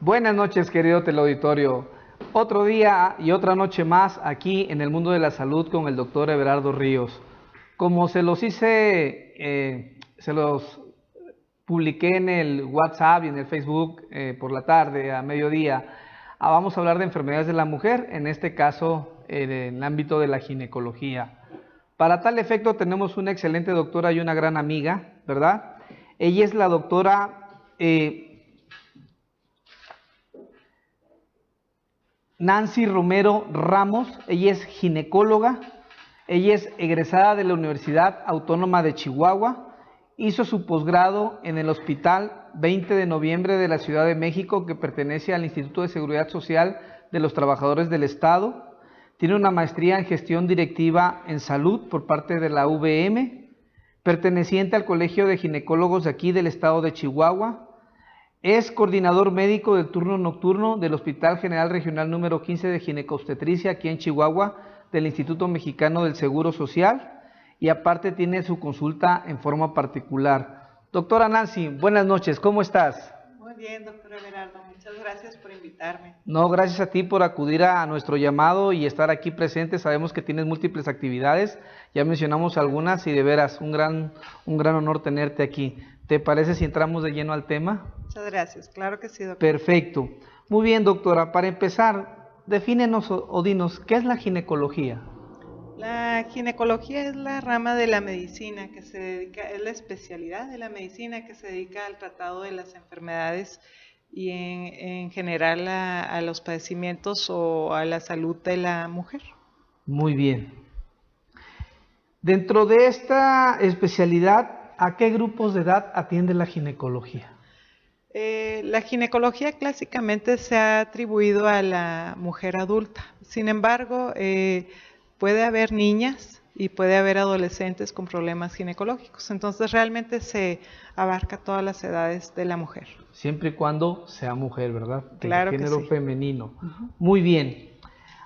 Buenas noches, querido teleauditorio. Otro día y otra noche más aquí en el mundo de la salud con el doctor Everardo Ríos. Como se los publiqué en el WhatsApp y en el Facebook por la tarde, a mediodía, vamos a hablar de enfermedades de la mujer, en este caso en el ámbito de la ginecología. Para tal efecto tenemos una excelente doctora y una gran amiga, ¿verdad? Ella es la doctora Nancy Romero Ramos. Ella es ginecóloga, ella es egresada de la Universidad Autónoma de Chihuahua, hizo su posgrado en el Hospital 20 de Noviembre de la Ciudad de México, que pertenece al Instituto de Seguridad Social de los Trabajadores del Estado. Tiene una maestría en gestión directiva en salud por parte de la UVM, perteneciente al Colegio de Ginecólogos de aquí del estado de Chihuahua. Es coordinador médico del turno nocturno del Hospital General Regional número 15 de Ginecobstetricia aquí en Chihuahua, del Instituto Mexicano del Seguro Social, y aparte tiene su consulta en forma particular. Doctora Nancy, buenas noches, ¿cómo estás? Muy bien, doctor Everardo, muchas gracias por invitarme. No, gracias a ti por acudir a nuestro llamado y estar aquí presente. Sabemos que tienes múltiples actividades, ya mencionamos algunas y de veras un gran honor tenerte aquí. ¿Te parece si entramos de lleno al tema? Muchas gracias, claro que sí, doctor. Perfecto. Muy bien, doctora, para empezar, defínenos o dinos, ¿qué es la ginecología? La ginecología es la rama de la medicina que se dedica, es la especialidad de la medicina que se dedica al tratado de las enfermedades y en general a los padecimientos o a la salud de la mujer. Muy bien. Dentro de esta especialidad, ¿a qué grupos de edad atiende la ginecología? La ginecología clásicamente se ha atribuido a la mujer adulta. Sin embargo, puede haber niñas y puede haber adolescentes con problemas ginecológicos. Entonces realmente se abarca todas las edades de la mujer. Siempre y cuando sea mujer, ¿verdad? Claro que sí. Género femenino. Muy bien.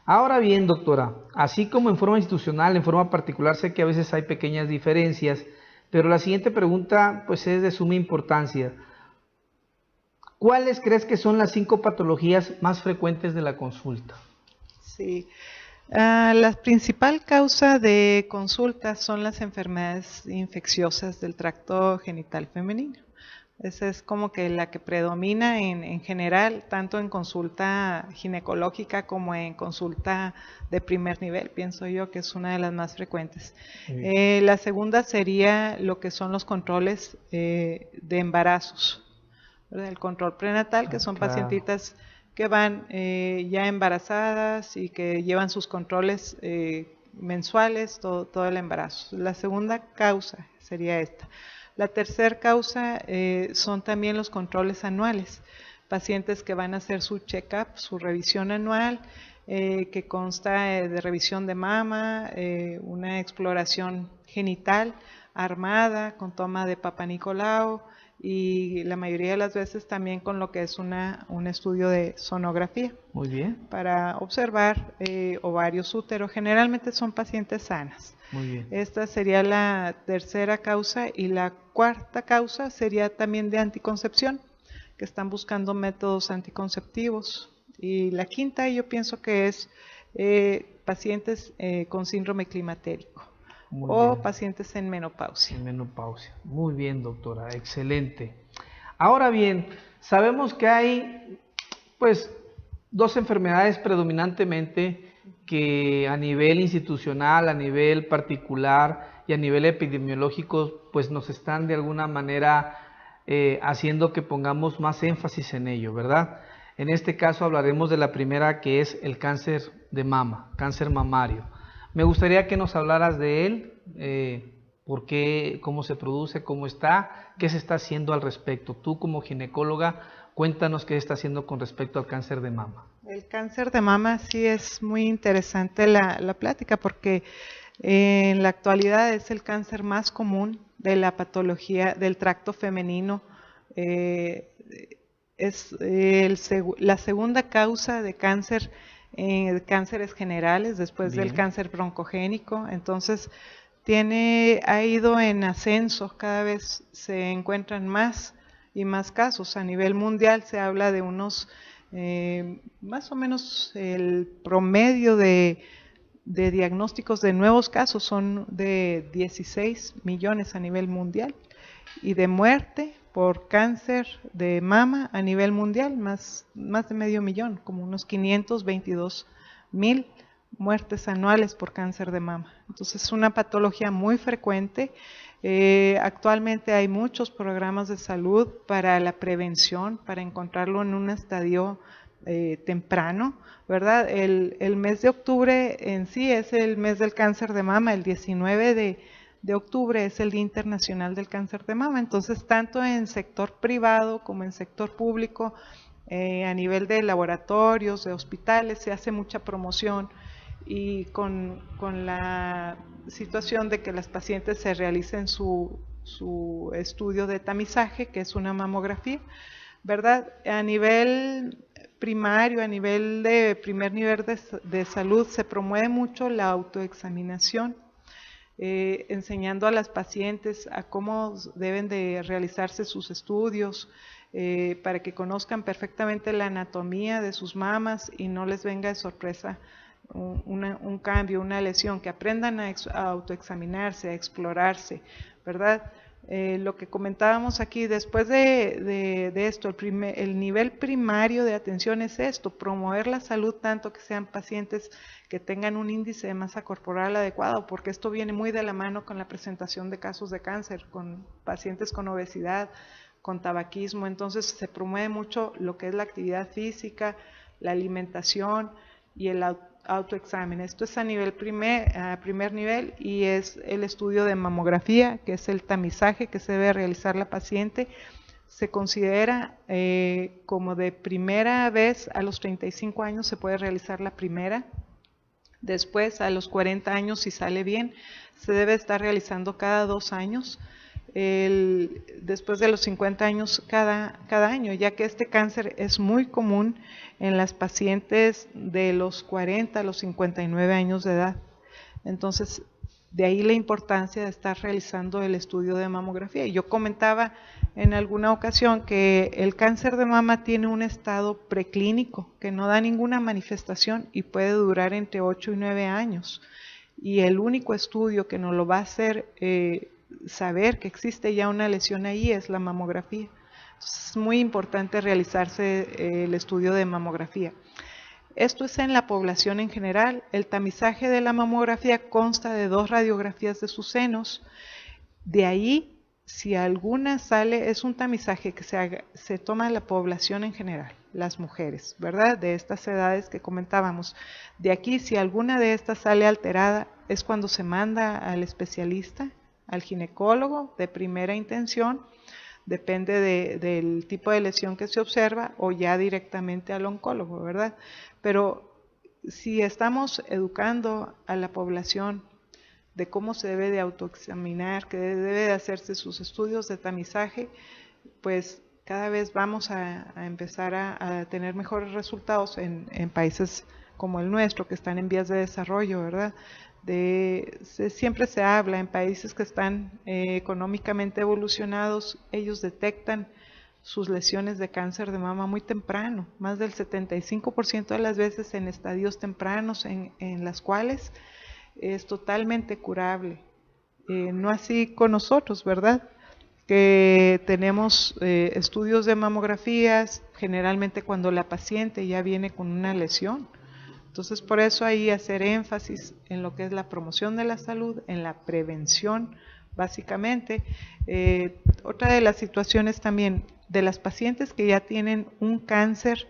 Ahora bien, doctora, así como en forma institucional, en forma particular, sé que a veces hay pequeñas diferencias, pero la siguiente pregunta pues es de suma importancia. ¿Cuáles crees que son las 5 patologías más frecuentes de la consulta? Sí. La principal causa de consulta son las enfermedades infecciosas del tracto genital femenino. Esa es como que la que predomina en general, tanto en consulta ginecológica como en consulta de primer nivel, pienso yo que es una de las más frecuentes. La segunda sería lo que son los controles de embarazos, ¿verdad? El control prenatal, que son pacientitas que van ya embarazadas y que llevan sus controles mensuales todo el embarazo. La segunda causa sería esta. La tercera causa son también los controles anuales. Pacientes que van a hacer su check-up, su revisión anual, que consta de revisión de mama, una exploración genital armada con toma de Papa Nicolau, y la mayoría de las veces también con lo que es un estudio de sonografía. Muy bien. Para observar ovarios, útero. Generalmente son pacientes sanas. Muy bien. Esta sería la tercera causa, y la cuarta causa sería también de anticoncepción, que están buscando métodos anticonceptivos. Y la quinta yo pienso que es pacientes con síndrome climatérico. Pacientes en menopausia. En menopausia. Muy bien, doctora, excelente. Ahora bien, sabemos que hay pues 2 enfermedades predominantemente que a nivel institucional, a nivel particular y a nivel epidemiológico pues nos están de alguna manera haciendo que pongamos más énfasis en ello, ¿verdad? En este caso hablaremos de la primera, que es el cáncer de mama, cáncer mamario. Me gustaría que nos hablaras de él, por qué, cómo se produce, cómo está, qué se está haciendo al respecto. Tú como ginecóloga, cuéntanos qué se está haciendo con respecto al cáncer de mama. El cáncer de mama sí es muy interesante la plática, porque en la actualidad es el cáncer más común de la patología del tracto femenino. Es la segunda causa de cáncer, cánceres generales después del cáncer broncogénico. Entonces ha ido en ascenso, cada vez se encuentran más y más casos. A nivel mundial se habla de unos, más o menos el promedio de diagnósticos de nuevos casos son de 16 millones a nivel mundial, y de muerte por cáncer de mama a nivel mundial, más de medio millón, como unos 522,000 muertes anuales por cáncer de mama. Entonces es una patología muy frecuente. Actualmente hay muchos programas de salud para la prevención, para encontrarlo en un estadio temprano, ¿verdad? El mes de octubre en sí es el mes del cáncer de mama. El 19 de octubre es el Día Internacional del Cáncer de Mama. Entonces, tanto en sector privado como en sector público, a nivel de laboratorios, de hospitales, se hace mucha promoción, y con la situación de que las pacientes se realicen su estudio de tamizaje, que es una mamografía, ¿verdad? A nivel primario, a nivel de primer nivel de salud, se promueve mucho la autoexaminación, enseñando a las pacientes a cómo deben de realizarse sus estudios, para que conozcan perfectamente la anatomía de sus mamas y no les venga de sorpresa un cambio, una lesión, que aprendan a autoexaminarse, a explorarse, ¿verdad? Lo que comentábamos aquí, después de esto, el nivel primario de atención es esto: promover la salud, tanto que sean pacientes que tengan un índice de masa corporal adecuado, porque esto viene muy de la mano con la presentación de casos de cáncer, con pacientes con obesidad, con tabaquismo. Entonces se promueve mucho lo que es la actividad física, la alimentación y el autoexamen. Esto es a nivel primer nivel, y es el estudio de mamografía, que es el tamizaje que se debe realizar la paciente. Se considera como de primera vez a los 35 años se puede realizar la primera. Después, a los 40 años, si sale bien, se debe estar realizando cada 2 años. Después de los 50 años, cada año, ya que este cáncer es muy común en las pacientes de los 40 a los 59 años de edad. Entonces, de ahí la importancia de estar realizando el estudio de mamografía. Y yo comentaba en alguna ocasión que el cáncer de mama tiene un estado preclínico, que no da ninguna manifestación y puede durar entre 8 y 9 años. Y el único estudio que nos lo va a hacer saber que existe ya una lesión ahí es la mamografía. Entonces, es muy importante realizarse el estudio de mamografía. Esto es en la población en general. El tamizaje de la mamografía consta de 2 radiografías de sus senos. De ahí, si alguna sale, es un tamizaje que se toma en la población en general, las mujeres, ¿verdad? De estas edades que comentábamos. De aquí, si alguna de estas sale alterada, es cuando se manda al especialista, al ginecólogo de primera intención, depende del tipo de lesión que se observa, o ya directamente al oncólogo, ¿verdad? Pero si estamos educando a la población de cómo se debe de autoexaminar, que debe de hacerse sus estudios de tamizaje, pues cada vez vamos a empezar a tener mejores resultados en países como el nuestro, que están en vías de desarrollo, ¿verdad? Siempre se habla en países que están económicamente evolucionados, ellos detectan sus lesiones de cáncer de mama muy temprano, más del 75% de las veces en estadios tempranos, en las cuales es totalmente curable. No así con nosotros, ¿verdad? Que tenemos estudios de mamografías generalmente cuando la paciente ya viene con una lesión. Entonces, por eso ahí hacer énfasis en lo que es la promoción de la salud, en la prevención, básicamente. Otra de las situaciones también de las pacientes que ya tienen un cáncer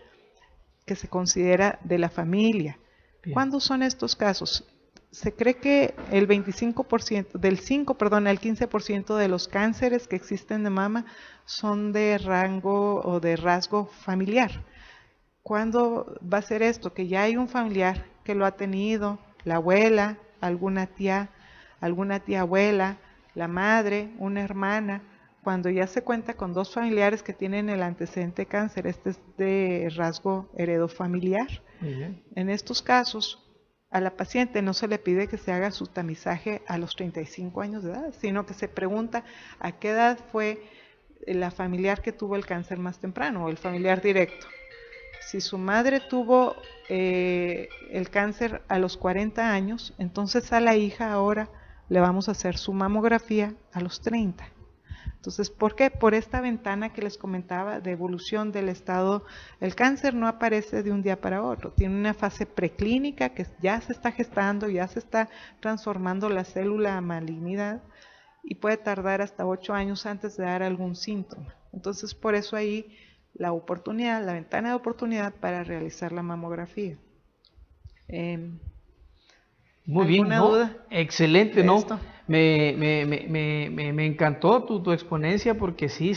que se considera de la familia. Bien. ¿Cuándo son estos casos? Se cree que el 25%, al 15% de los cánceres que existen de mama son de rango o de rasgo familiar. ¿Cuándo va a ser esto? Que ya hay un familiar que lo ha tenido, la abuela, alguna tía abuela, la madre, una hermana. Cuando ya se cuenta con 2 familiares que tienen el antecedente de cáncer, este es de rasgo heredofamiliar. En estos casos, a la paciente no se le pide que se haga su tamizaje a los 35 años de edad, sino que se pregunta a qué edad fue la familiar que tuvo el cáncer más temprano o el familiar directo. Si su madre tuvo el cáncer a los 40 años, entonces a la hija ahora le vamos a hacer su mamografía a los 30. Entonces, ¿por qué? Por esta ventana que les comentaba de evolución del estado. El cáncer no aparece de un día para otro, tiene una fase preclínica que ya se está gestando, ya se está transformando la célula a malignidad y puede tardar hasta 8 años antes de dar algún síntoma. Entonces, por eso ahí la oportunidad, la ventana de oportunidad para realizar la mamografía. Muy bien, ¿no? Duda Excelente, ¿no? esto? Me encantó tu exponencia porque sí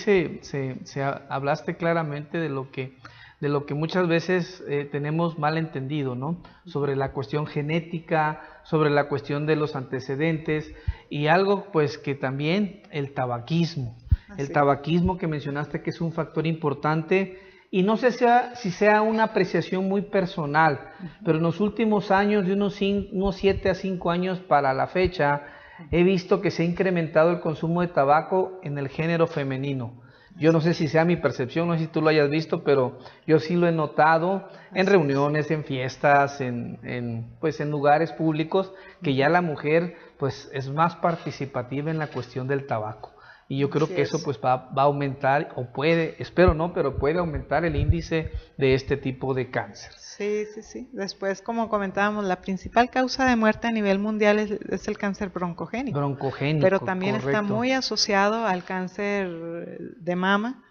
hablaste claramente de lo que muchas veces tenemos mal entendido, ¿no? Sobre la cuestión genética, sobre la cuestión de los antecedentes y algo pues que también el tabaquismo. El tabaquismo que mencionaste que es un factor importante y no sé si sea una apreciación muy personal, pero en los últimos años, de unos 7 a 5 años para la fecha, he visto que se ha incrementado el consumo de tabaco en el género femenino. Yo no sé si sea mi percepción, no sé si tú lo hayas visto, pero yo sí lo he notado en reuniones, en fiestas, pues en lugares públicos, que ya la mujer pues es más participativa en la cuestión del tabaco. Y yo creo que eso pues va a aumentar, o puede, espero no, pero puede aumentar el índice de este tipo de cáncer. Sí. Después, como comentábamos, la principal causa de muerte a nivel mundial es el cáncer broncogénico. Broncogénico, pero también correcto. está muy asociado al cáncer de mama,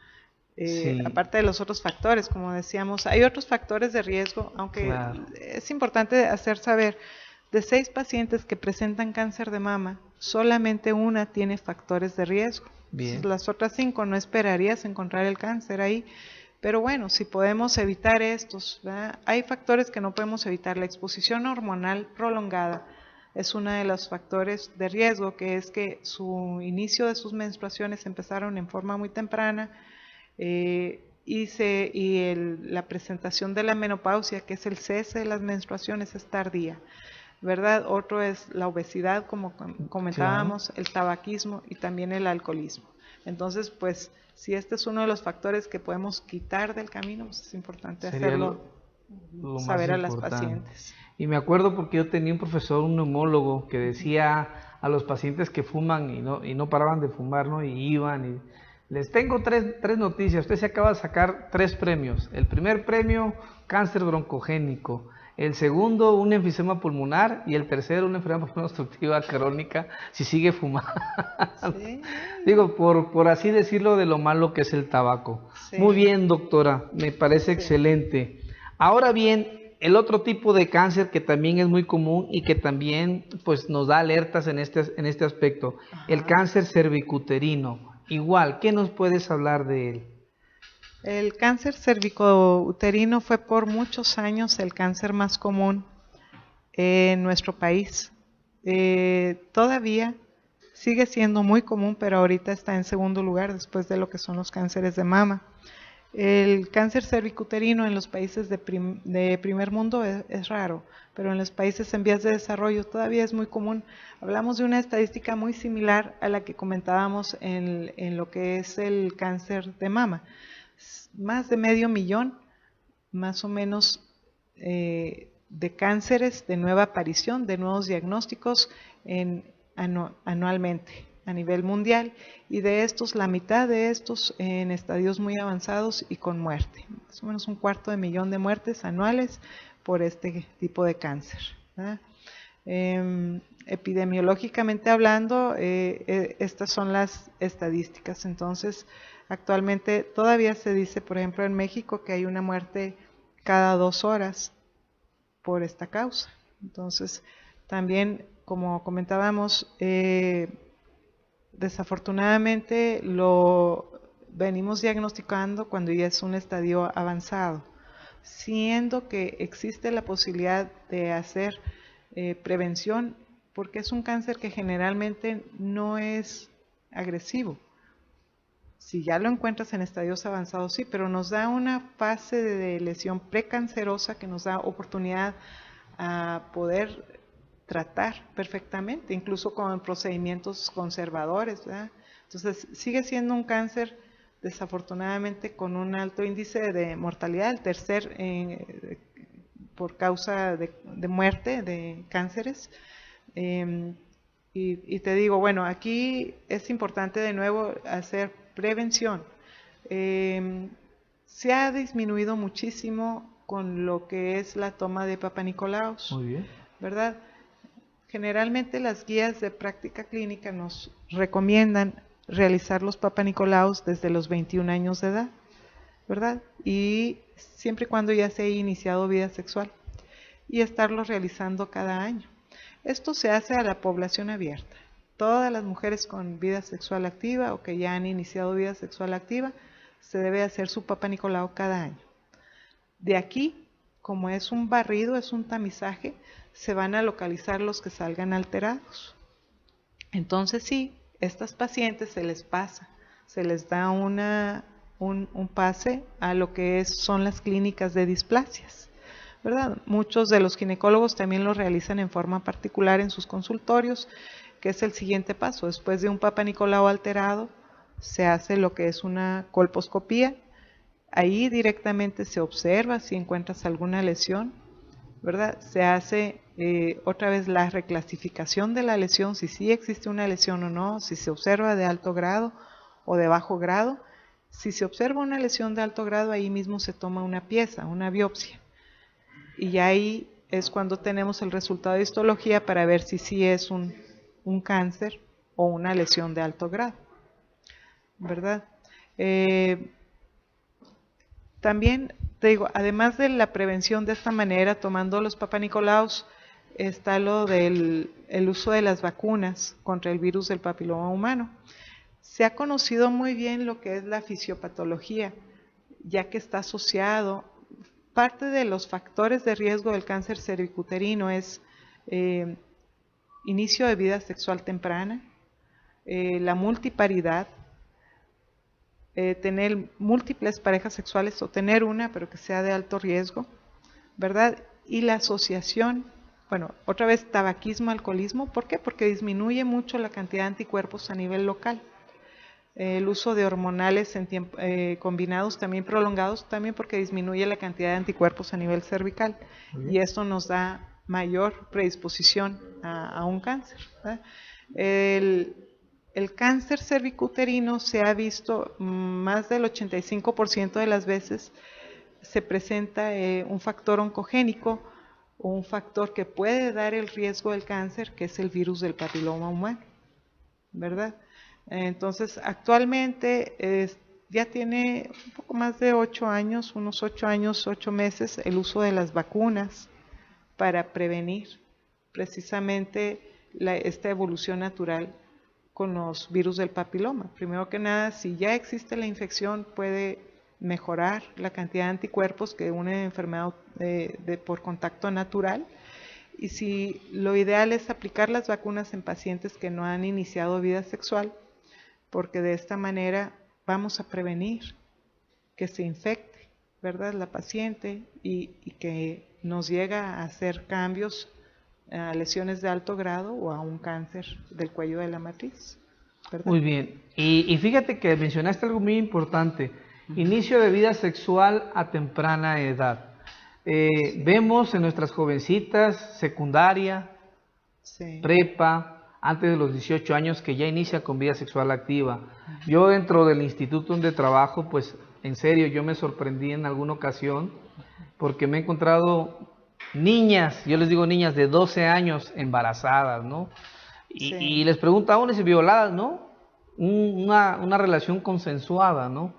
aparte de los otros factores, como decíamos. Hay otros factores de riesgo, aunque es importante hacer saber, de 6 pacientes que presentan cáncer de mama, solamente una tiene factores de riesgo. Entonces, las otras 5 no esperarías encontrar el cáncer ahí. Pero bueno, si podemos evitar estos, ¿verdad? Hay factores que no podemos evitar. La exposición hormonal prolongada es uno de los factores de riesgo, que es que su inicio de sus menstruaciones empezaron en forma muy temprana la presentación de la menopausia, que es el cese de las menstruaciones, es tardía, ¿verdad? Otro es la obesidad, como comentábamos, el tabaquismo y también el alcoholismo. Entonces, pues, si este es uno de los factores que podemos quitar del camino, pues es importante hacerlo, saber a las pacientes. Y me acuerdo porque yo tenía un profesor, un neumólogo, que decía a los pacientes que fuman y no paraban de fumar, ¿no? Y iban y les tengo tres noticias. Usted se acaba de sacar 3 premios. El primer premio, cáncer broncogénico. El segundo, un enfisema pulmonar. Y el tercero, una enfermedad pulmonar obstructiva crónica, si sigue fumando. Sí. Digo, por así decirlo, de lo malo que es el tabaco. Sí. Muy bien, doctora, me parece excelente. Ahora bien, el otro tipo de cáncer que también es muy común y que también pues nos da alertas en este aspecto, el cáncer cervicuterino. Igual, ¿qué nos puedes hablar de él? El cáncer cervicouterino fue por muchos años el cáncer más común en nuestro país. Todavía sigue siendo muy común, pero ahorita está en segundo lugar después de lo que son los cánceres de mama. El cáncer cervicuterino en los países de primer mundo es raro, pero en los países en vías de desarrollo todavía es muy común. Hablamos de una estadística muy similar a la que comentábamos en lo que es el cáncer de mama. Más de 500,000, más o menos, de cánceres de nueva aparición, de nuevos diagnósticos anualmente a nivel mundial, y de estos, la mitad de estos en estadios muy avanzados y con muerte. Más o menos 250,000 de muertes anuales por este tipo de cáncer, ¿verdad? Epidemiológicamente hablando, estas son las estadísticas. Entonces, actualmente todavía se dice, por ejemplo, en México, que hay una muerte cada 2 horas por esta causa. Entonces, también, como comentábamos, desafortunadamente lo venimos diagnosticando cuando ya es un estadio avanzado, siendo que existe la posibilidad de hacer prevención, porque es un cáncer que generalmente no es agresivo. Si ya lo encuentras en estadios avanzados, sí, pero nos da una fase de lesión precancerosa que nos da oportunidad a poder tratar perfectamente, incluso con procedimientos conservadores, ¿verdad? Entonces, sigue siendo un cáncer desafortunadamente con un alto índice de mortalidad, el tercer por causa de muerte de cánceres. Y te digo, bueno, aquí es importante de nuevo hacer prevención. Se ha disminuido muchísimo con lo que es la toma de Papa Nicolaus. Muy bien. ¿Verdad? Generalmente las guías de práctica clínica nos recomiendan realizar los Papa Nicolaus desde los 21 años de edad, ¿verdad? Y siempre y cuando ya se haya iniciado vida sexual, y estarlos realizando cada año. Esto se hace a la población abierta. Todas las mujeres con vida sexual activa o que ya han iniciado vida sexual activa, se debe hacer su Papa Nicolau cada año. De aquí, como es un barrido, es un tamizaje, se van a localizar los que salgan alterados. Entonces sí, estas pacientes se les pasa, se les da un pase a lo que son las clínicas de displasias, ¿verdad? Muchos de los ginecólogos también lo realizan en forma particular en sus consultorios, que es el siguiente paso. Después de un Papa Nicolau alterado, se hace lo que es una colposcopía. Ahí directamente se observa si encuentras alguna lesión, ¿verdad? Se hace otra vez la reclasificación de la lesión, si sí existe una lesión o no, si se observa de alto grado o de bajo grado. Si se observa una lesión de alto grado, ahí mismo se toma una pieza, una biopsia. Y ahí es cuando tenemos el resultado de histología para ver si sí es un cáncer o una lesión de alto grado, ¿verdad? También, te digo, además de la prevención de esta manera, tomando los Papa Nicolaus, está lo del uso de las vacunas contra el virus del papiloma humano. Se ha conocido muy bien lo que es la fisiopatología, ya que está asociado. Parte de los factores de riesgo del cáncer cervicuterino es inicio de vida sexual temprana, la multiparidad, tener múltiples parejas sexuales o tener una pero que sea de alto riesgo, ¿verdad? Y la asociación, bueno, otra vez tabaquismo, alcoholismo. ¿Por qué? Porque disminuye mucho la cantidad de anticuerpos a nivel local. El uso de hormonales combinados también prolongados, también porque disminuye la cantidad de anticuerpos a nivel cervical, y esto nos da mayor predisposición a un cáncer, ¿verdad? El cáncer cervicuterino se ha visto más del 85% de las veces se presenta un factor oncogénico o un factor que puede dar el riesgo del cáncer, que es el virus del papiloma humano, ¿verdad? Entonces, actualmente ya tiene un poco más de 8 años, unos 8 años, 8 meses, el uso de las vacunas para prevenir precisamente esta evolución natural con los virus del papiloma. Primero que nada, si ya existe la infección, puede mejorar la cantidad de anticuerpos que una enfermedad por contacto natural. Y si lo ideal es aplicar las vacunas en pacientes que no han iniciado vida sexual, porque de esta manera vamos a prevenir que se infecte, ¿verdad?, la paciente y que nos llega a hacer cambios a lesiones de alto grado o a un cáncer del cuello de la matriz, ¿verdad? Muy bien. Y fíjate que mencionaste algo muy importante, inicio de vida sexual a temprana edad. Vemos en nuestras jovencitas secundaria, Sí. prepa, antes de los 18 años que ya inicia con vida sexual activa. Yo dentro del instituto donde trabajo, pues en serio, yo me sorprendí en alguna ocasión porque me he encontrado niñas, yo les digo niñas de 12 años embarazadas, ¿no? Y les pregunto aún si violadas, ¿no? Una relación consensuada, ¿no?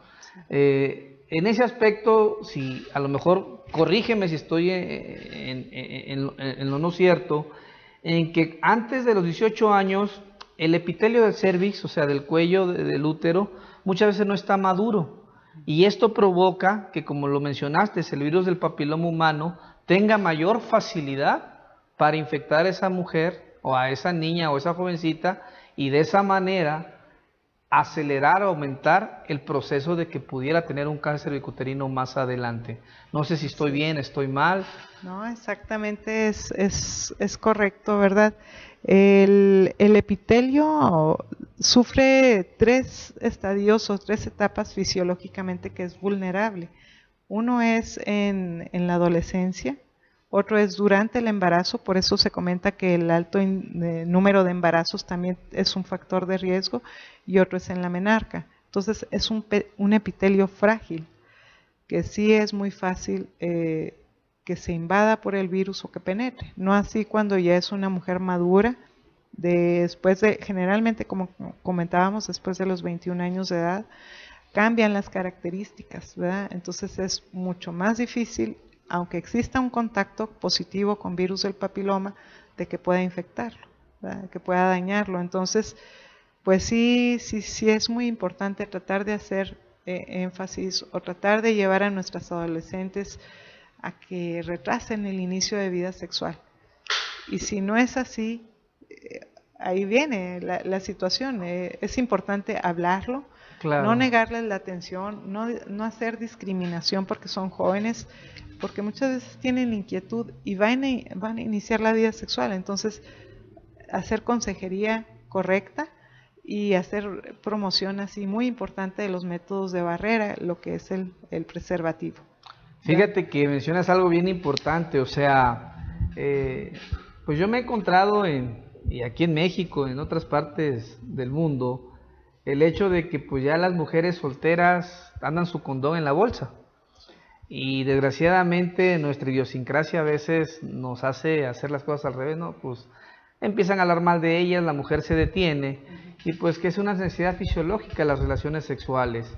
En ese aspecto, si a lo mejor, corrígeme si estoy en lo no cierto, en que antes de los 18 años el epitelio del cervix, o sea, del cuello del útero, muchas veces no está maduro. Y esto provoca que, como lo mencionaste, el virus del papiloma humano tenga mayor facilidad para infectar a esa mujer o a esa niña o esa jovencita, y de esa manera acelerar o aumentar el proceso de que pudiera tener un cáncer cervicuterino más adelante. No sé si estoy bien, estoy mal. No, exactamente es correcto, ¿verdad? El epitelio sufre 3 estadios o 3 etapas fisiológicamente que es vulnerable. Uno es en la adolescencia, otro es durante el embarazo, por eso se comenta que el alto número de embarazos también es un factor de riesgo, y otro es en la menarca. Entonces es un epitelio frágil, que sí es muy fácil que se invada por el virus o que penetre. No así cuando ya es una mujer madura, generalmente, como comentábamos, después de los 21 años de edad, cambian las características, ¿verdad? Entonces es mucho más difícil, aunque exista un contacto positivo con virus del papiloma, de que pueda infectarlo, ¿verdad? Que pueda dañarlo. Entonces, pues sí es muy importante tratar de hacer énfasis o tratar de llevar a nuestras adolescentes a que retrasen el inicio de vida sexual. Y si no es así, ahí viene la situación. Es importante hablarlo, claro, no negarles la atención, no hacer discriminación porque son jóvenes, porque muchas veces tienen inquietud y van a iniciar la vida sexual. Entonces, hacer consejería correcta y hacer promoción así muy importante de los métodos de barrera, lo que es el preservativo. Fíjate que mencionas algo bien importante, o sea, pues yo me he encontrado y aquí en México, en otras partes del mundo, el hecho de que pues ya las mujeres solteras andan su condón en la bolsa. Y desgraciadamente nuestra idiosincrasia a veces nos hace hacer las cosas al revés, ¿no? Pues empiezan a hablar mal de ellas, la mujer se detiene, y pues que es una necesidad fisiológica las relaciones sexuales.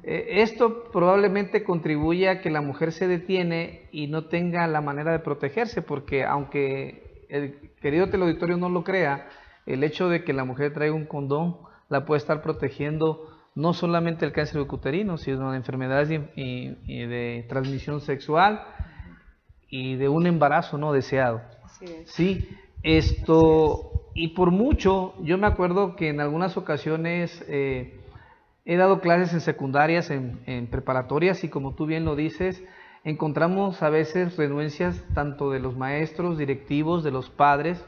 Esto probablemente contribuye a que la mujer se detiene y no tenga la manera de protegerse, porque aunque el querido teleauditorio no lo crea, el hecho de que la mujer traiga un condón la puede estar protegiendo no solamente del cáncer uterino, sino de enfermedades y de transmisión sexual y de un embarazo no deseado. Así es. Sí, esto, y por mucho, yo me acuerdo que en algunas ocasiones he dado clases en secundarias, en preparatorias, y como tú bien lo dices, encontramos a veces renuencias tanto de los maestros, directivos, de los padres.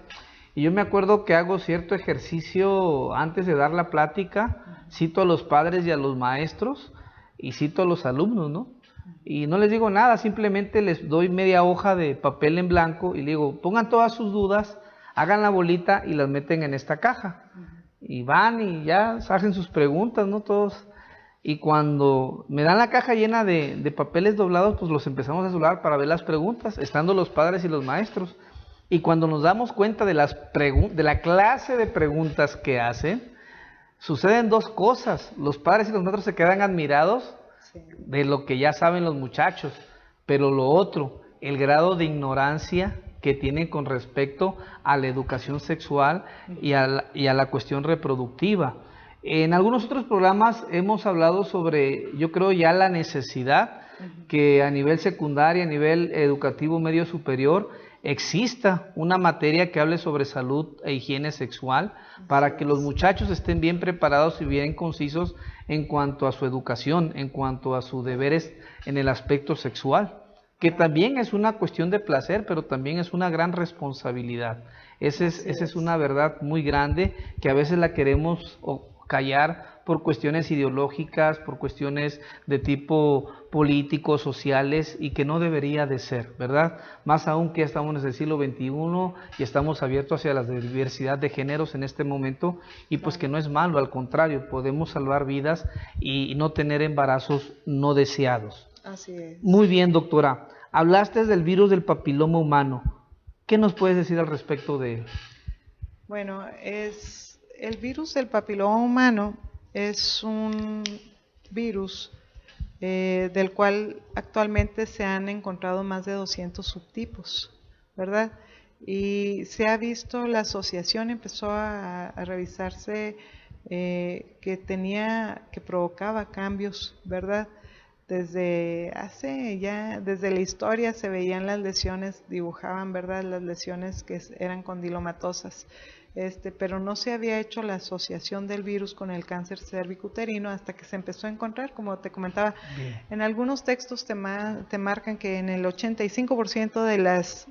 Y yo me acuerdo que hago cierto ejercicio antes de dar la plática, cito a los padres y a los maestros y cito a los alumnos, ¿no? Y no les digo nada, simplemente les doy media hoja de papel en blanco y les digo, pongan todas sus dudas, hagan la bolita y las meten en esta caja. Y van y ya hacen sus preguntas, ¿no? Todos. Y cuando me dan la caja llena de papeles doblados, pues los empezamos a doblar para ver las preguntas, estando los padres y los maestros. Y cuando nos damos cuenta de la clase de preguntas que hacen, suceden dos cosas. Los padres y los maestros se quedan admirados de lo que ya saben los muchachos, pero lo otro, el grado de ignorancia que tienen con respecto a la educación sexual y a la cuestión reproductiva. En algunos otros programas hemos hablado sobre, yo creo ya la necesidad que a nivel secundario, a nivel educativo medio superior, exista una materia que hable sobre salud e higiene sexual para que los muchachos estén bien preparados y bien concisos en cuanto a su educación, en cuanto a sus deberes en el aspecto sexual, que también es una cuestión de placer, pero también es una gran responsabilidad. Esa es una verdad muy grande que a veces la queremos callar por cuestiones ideológicas, por cuestiones de tipo políticos, sociales, y que no debería de ser, ¿verdad? Más aún que estamos en el siglo XXI y estamos abiertos hacia la diversidad de géneros en este momento, y pues que no es malo, al contrario, podemos salvar vidas y no tener embarazos no deseados. Así es. Muy bien, doctora. Hablaste del virus del papiloma humano. ¿Qué nos puedes decir al respecto de él? Bueno, el virus del papiloma humano es un virus del cual actualmente se han encontrado más de 200 subtipos, ¿verdad? Y se ha visto, la asociación empezó a revisarse que provocaba cambios, ¿verdad? Desde la historia se veían las lesiones, dibujaban, ¿verdad?, las lesiones que eran condilomatosas, pero no se había hecho la asociación del virus con el cáncer cervicuterino hasta que se empezó a encontrar, como te comentaba. Bien. En algunos textos te marcan que en el 85%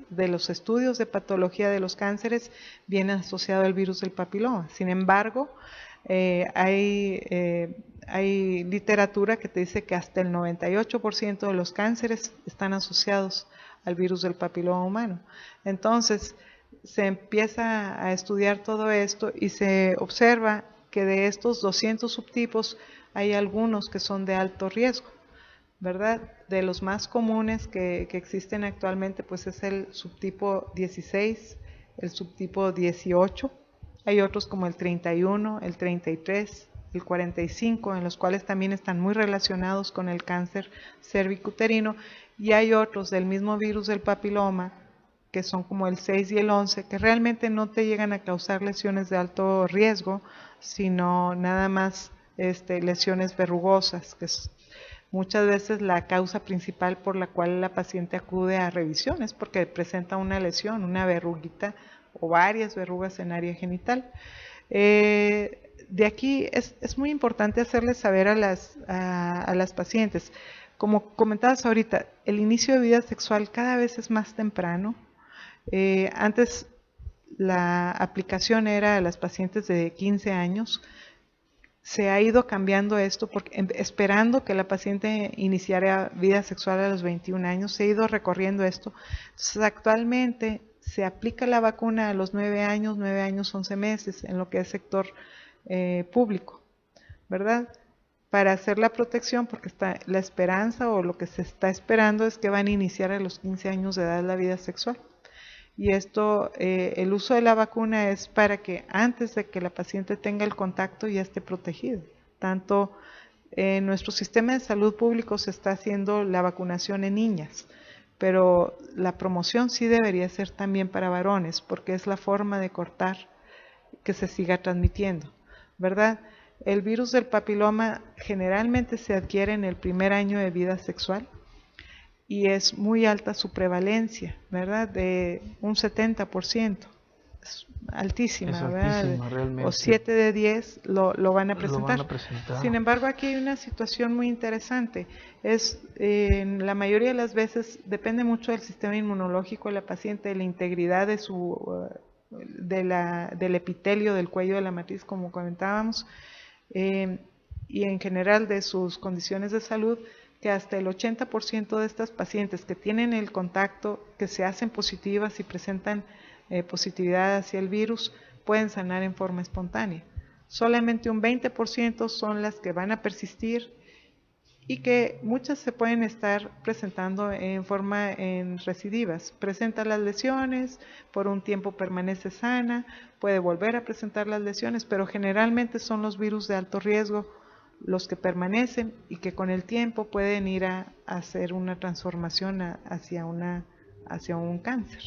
de los estudios de patología de los cánceres viene asociado el virus del papiloma. Sin embargo, Hay literatura que te dice que hasta el 98% de los cánceres están asociados al virus del papiloma humano. Entonces, se empieza a estudiar todo esto y se observa que de estos 200 subtipos hay algunos que son de alto riesgo, ¿verdad? De los más comunes que existen actualmente, pues es el subtipo 16, el subtipo 18, hay otros como el 31, el 33, el 45, en los cuales también están muy relacionados con el cáncer cervicuterino, y hay otros del mismo virus del papiloma, que son como el 6 y el 11, que realmente no te llegan a causar lesiones de alto riesgo, sino nada más lesiones verrugosas, que es muchas veces la causa principal por la cual la paciente acude a revisiones, porque presenta una lesión, una verruguita o varias verrugas en área genital. De aquí es muy importante hacerles saber a las pacientes, como comentabas ahorita, el inicio de vida sexual cada vez es más temprano. Antes la aplicación era a las pacientes de 15 años, se ha ido cambiando esto porque esperando que la paciente iniciara vida sexual a los 21 años, se ha ido recorriendo esto. Entonces, actualmente se aplica la vacuna a los 9 años, 11 meses en lo que es sector público, ¿verdad? Para hacer la protección, porque está la esperanza o lo que se está esperando es que van a iniciar a los 15 años de edad la vida sexual. Y esto, el uso de la vacuna es para que antes de que la paciente tenga el contacto ya esté protegido. Tanto en nuestro sistema de salud público se está haciendo la vacunación en niñas, pero la promoción sí debería ser también para varones, porque es la forma de cortar que se siga transmitiendo, ¿verdad? El virus del papiloma generalmente se adquiere en el primer año de vida sexual, y es muy alta su prevalencia, ¿verdad? De un 70%. Es altísima, es ¿verdad? altísima, realmente. O 7 de 10 lo van a presentar. Lo van a presentar. Sin embargo, aquí hay una situación muy interesante. En la mayoría de las veces depende mucho del sistema inmunológico de la paciente, de la integridad de del epitelio del cuello de la matriz, como comentábamos, y en general de sus condiciones de salud, que hasta el 80% de estas pacientes que tienen el contacto, que se hacen positivas y presentan positividad hacia el virus, pueden sanar en forma espontánea. Solamente un 20% son las que van a persistir, y que muchas se pueden estar presentando en recidivas. Presenta las lesiones, por un tiempo permanece sana, puede volver a presentar las lesiones, pero generalmente son los virus de alto riesgo los que permanecen y que con el tiempo pueden ir a hacer una transformación hacia un cáncer.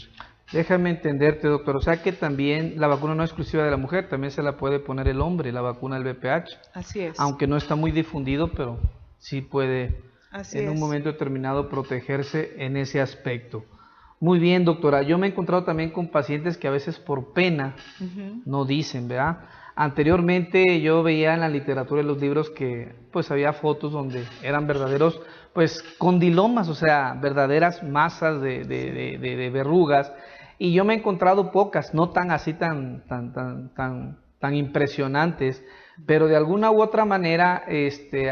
Déjame entenderte, doctor. O sea que también la vacuna no es exclusiva de la mujer, también se la puede poner el hombre, la vacuna del VPH. Así es. Aunque no está muy difundido, pero sí puede un momento determinado protegerse en ese aspecto. Muy bien, doctora. Yo me he encontrado también con pacientes que a veces por pena no dicen, ¿verdad? Anteriormente yo veía en la literatura y los libros que pues había fotos donde eran verdaderos pues condilomas, o sea, verdaderas masas de verrugas, y yo me he encontrado pocas, no tan así tan impresionantes, pero de alguna u otra manera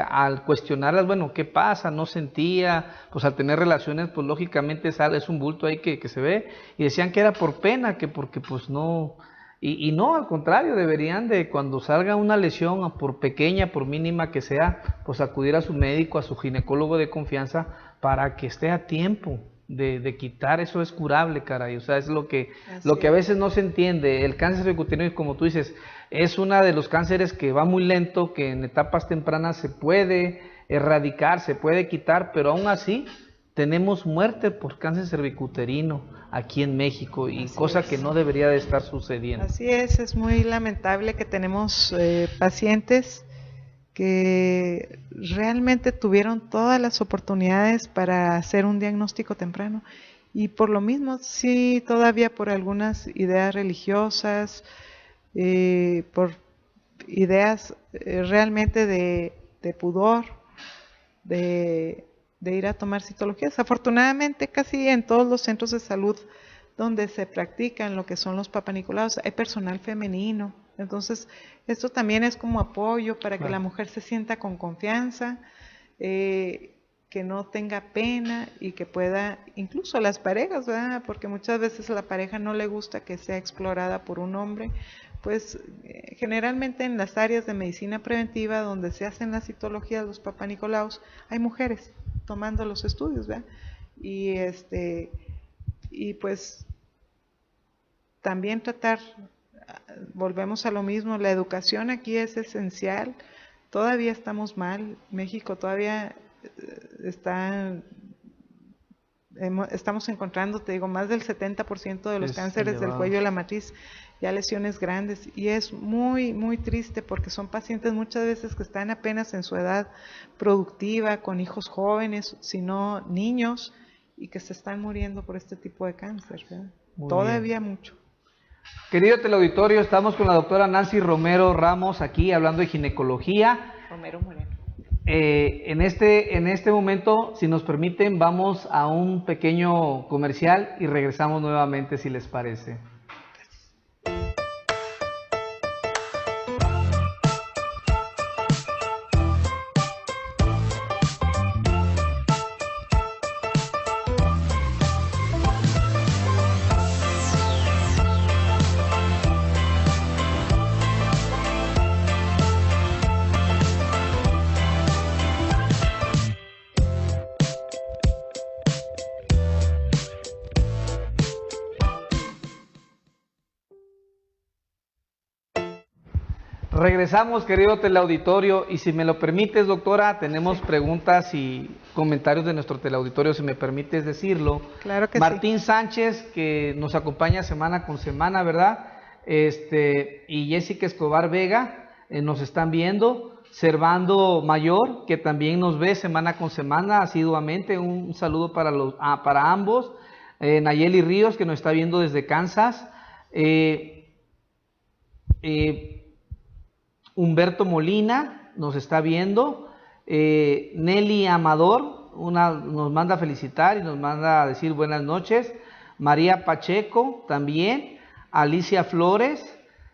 al cuestionarlas, bueno, ¿qué pasa? No sentía, pues al tener relaciones, pues lógicamente es un bulto ahí que se ve, y decían que era por pena, que porque pues no. Y no, al contrario, deberían de cuando salga una lesión, por pequeña, por mínima que sea, pues acudir a su médico, a su ginecólogo de confianza, para que esté a tiempo de quitar. Eso es curable, caray. O sea, es lo que a veces no se entiende. El cáncer cervicuterino, como tú dices, es uno de los cánceres que va muy lento, que en etapas tempranas se puede erradicar, se puede quitar, pero aún así tenemos muerte por cáncer cervicuterino aquí en México, y cosa que no debería de estar sucediendo. Así es muy lamentable que tenemos pacientes que realmente tuvieron todas las oportunidades para hacer un diagnóstico temprano, y por lo mismo, sí, todavía por algunas ideas religiosas, por ideas realmente de pudor, de ir a tomar citologías. Afortunadamente, casi en todos los centros de salud donde se practican lo que son los papanicolaos, hay personal femenino Entonces, esto también es como apoyo para que la mujer se sienta con confianza, que no tenga pena y que pueda, incluso las parejas, ¿verdad? Porque muchas veces a la pareja no le gusta que sea explorada por un hombre, pues generalmente en las áreas de medicina preventiva donde se hacen las citologías, los Papá Nicolaos, hay mujeres tomando los estudios, ¿verdad? Y pues también tratar, volvemos a lo mismo, la educación aquí es esencial. Todavía estamos mal, México todavía estamos encontrando, te digo, más del 70% de los cánceres del cuello de la matriz, ya lesiones grandes, y es muy, muy triste porque son pacientes muchas veces que están apenas en su edad productiva, con hijos jóvenes, sino niños, y que se están muriendo por este tipo de cáncer, ¿verdad? Todavía mucho. Querido teleauditorio, estamos con la doctora Nancy Romero Ramos aquí hablando de ginecología. Romero Moreno. En este momento, si nos permiten, vamos a un pequeño comercial y regresamos nuevamente, si les parece. Regresamos, querido teleauditorio, y si me lo permites, doctora, tenemos preguntas y comentarios de nuestro teleauditorio, si me permites decirlo. Claro que Martín Sánchez, que nos acompaña semana con semana, ¿verdad? Y Jessica Escobar Vega, nos están viendo. Servando Mayor, que también nos ve semana con semana asiduamente, un saludo para ambos. Nayeli Ríos, que nos está viendo desde Kansas. Humberto Molina nos está viendo. Nelly Amador nos manda a felicitar y nos manda a decir buenas noches. María Pacheco también. Alicia Flores.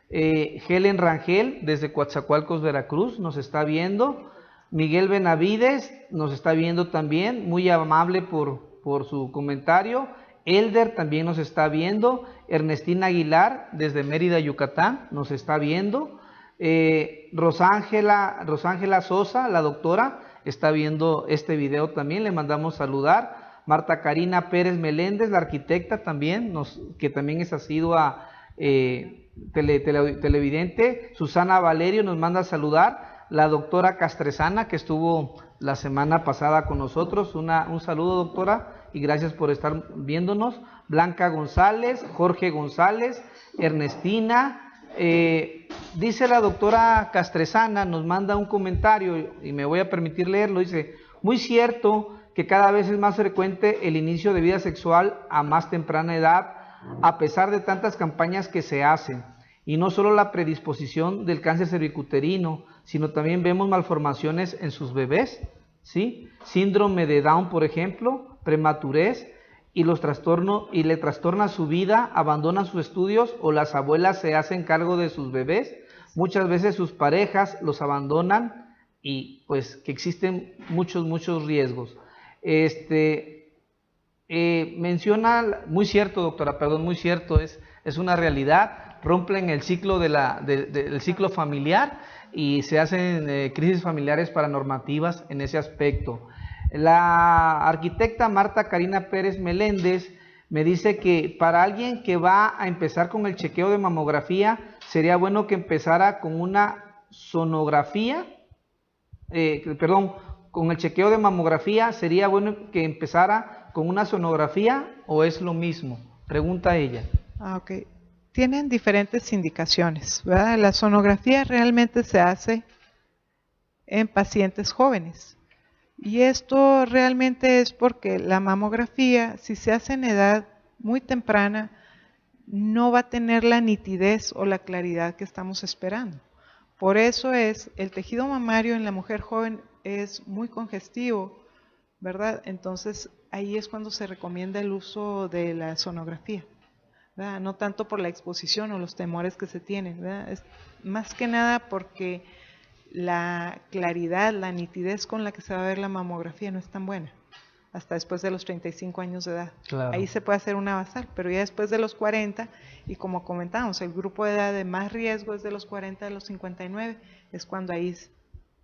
Helen Rangel desde Coatzacoalcos, Veracruz, nos está viendo. Miguel Benavides nos está viendo también, muy amable por su comentario. Elder también nos está viendo. Ernestina Aguilar desde Mérida, Yucatán, nos está viendo. Rosángela Sosa, la doctora, está viendo este video también, le mandamos saludar. Marta Karina Pérez Meléndez, la arquitecta también, que también es asidua televidente. Susana Valerio nos manda a saludar. La doctora Castresana, que estuvo la semana pasada con nosotros, un saludo, doctora, y gracias por estar viéndonos. Blanca González, Jorge González, Ernestina. Dice la doctora Castresana, nos manda un comentario y me voy a permitir leerlo. Dice: muy cierto que cada vez es más frecuente el inicio de vida sexual a más temprana edad, a pesar de tantas campañas que se hacen, y no solo la predisposición del cáncer cervicuterino, sino también vemos malformaciones en sus bebés, ¿sí? Síndrome de Down, por ejemplo, prematurez, y le trastorna su vida, abandonan sus estudios, o las abuelas se hacen cargo de sus bebés. Muchas veces sus parejas los abandonan, y pues que existen muchos riesgos. Menciona, muy cierto, doctora, perdón, muy cierto, es una realidad. Rompen el ciclo del ciclo familiar y se hacen crisis familiares paranormativas en ese aspecto. La arquitecta Marta Karina Pérez Meléndez me dice que para alguien que va a empezar con el chequeo de mamografía, sería bueno que empezara con una sonografía, con el chequeo de mamografía, ¿sería bueno que empezara con una sonografía o es lo mismo? Pregunta ella. Ok. Tienen diferentes indicaciones, ¿verdad? La sonografía realmente se hace en pacientes jóvenes. Y esto realmente es porque la mamografía, si se hace en edad muy temprana, no va a tener la nitidez o la claridad que estamos esperando. Por eso el tejido mamario en la mujer joven es muy congestivo, ¿verdad? Entonces ahí es cuando se recomienda el uso de la sonografía, ¿verdad? No tanto por la exposición o los temores que se tienen, ¿verdad? Es más que nada porque la claridad, la nitidez con la que se va a ver la mamografía no es tan buena hasta después de los 35 años de edad. Claro. Ahí se puede hacer una basal, pero ya después de los 40, y como comentábamos, el grupo de edad de más riesgo es de los 40 a los 59, es cuando ahí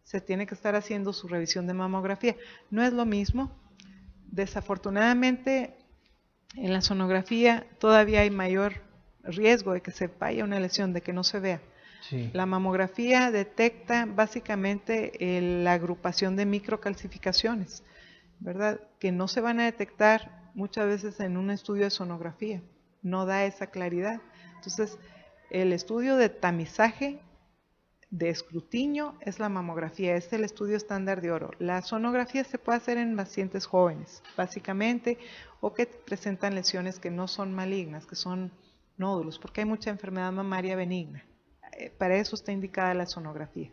se tiene que estar haciendo su revisión de mamografía. No es lo mismo, desafortunadamente en la sonografía todavía hay mayor riesgo de que se vaya una lesión, de que no se vea. Sí. La mamografía detecta básicamente la agrupación de microcalcificaciones, ¿verdad? Que no se van a detectar muchas veces en un estudio de sonografía, no da esa claridad. Entonces, el estudio de tamizaje de escrutinio es la mamografía, es el estudio estándar de oro. La sonografía se puede hacer en pacientes jóvenes, básicamente, o que presentan lesiones que no son malignas, que son nódulos, porque hay mucha enfermedad mamaria benigna. Para eso está indicada la sonografía.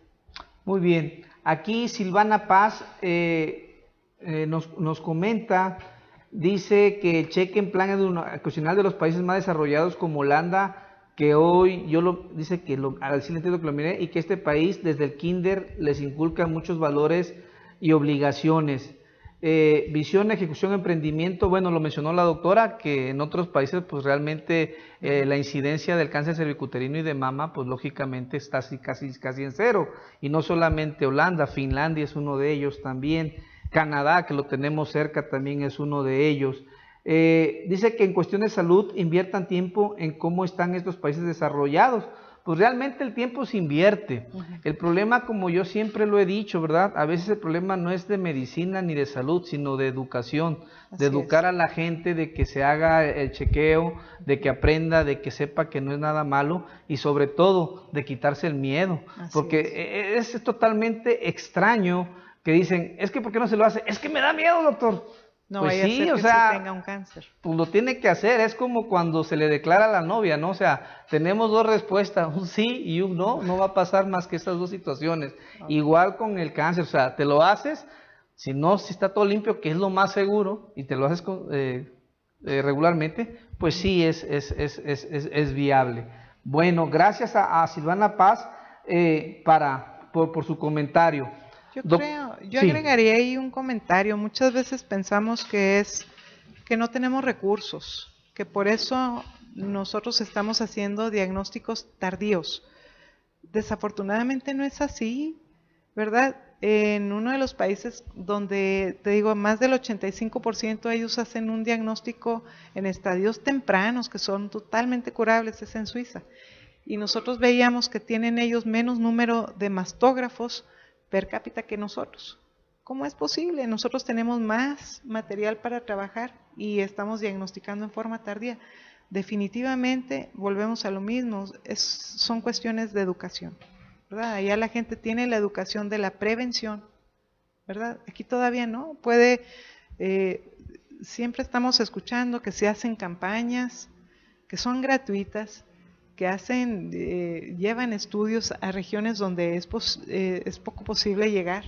Muy bien. Aquí Silvana Paz nos comenta, dice que el cheque en plan educacional de los países más desarrollados como Holanda, que hoy dice que al entiendo que lo miré, y que este país desde el kinder les inculca muchos valores y obligaciones. Visión, ejecución, emprendimiento, bueno, lo mencionó la doctora, que en otros países pues realmente la incidencia del cáncer cervicuterino y de mama pues lógicamente está casi en cero, y no solamente Holanda, Finlandia es uno de ellos también, Canadá, que lo tenemos cerca, también es uno de ellos. Dice que en cuestión de salud inviertan tiempo en cómo están estos países desarrollados. Pues realmente el tiempo se invierte. El problema, como yo siempre lo he dicho, ¿verdad? A veces el problema no es de medicina ni de salud, sino de educación, de educar a la gente, de que se haga el chequeo, de que aprenda, de que sepa que no es nada malo, y sobre todo de quitarse el miedo, porque es totalmente extraño que dicen, es que ¿por qué no se lo hace? Es que me da miedo, doctor. No pues vaya sí, a ser o que sea, sí tenga un cáncer. Pues lo tiene que hacer, es como cuando se le declara a la novia, ¿no? O sea, tenemos dos respuestas, un sí y un no, no va a pasar más que esas dos situaciones. Okay. Igual con el cáncer, o sea, te lo haces, si está todo limpio, que es lo más seguro, y te lo haces regularmente, pues sí es viable. Bueno, gracias a Silvana Paz por su comentario. Yo agregaría ahí un comentario. Muchas veces pensamos que no tenemos recursos, que por eso nosotros estamos haciendo diagnósticos tardíos. Desafortunadamente no es así, ¿verdad? En uno de los países donde, te digo, más del 85% ellos hacen un diagnóstico en estadios tempranos que son totalmente curables, es en Suiza. Y nosotros veíamos que tienen ellos menos número de mastógrafos per cápita que nosotros. ¿Cómo es posible? Nosotros tenemos más material para trabajar y estamos diagnosticando en forma tardía. Definitivamente volvemos a lo mismo, son cuestiones de educación, ¿verdad? Allá la gente tiene la educación de la prevención, ¿verdad? Aquí todavía no. Siempre estamos escuchando que se hacen campañas que son gratuitas, que llevan estudios a regiones donde es poco posible llegar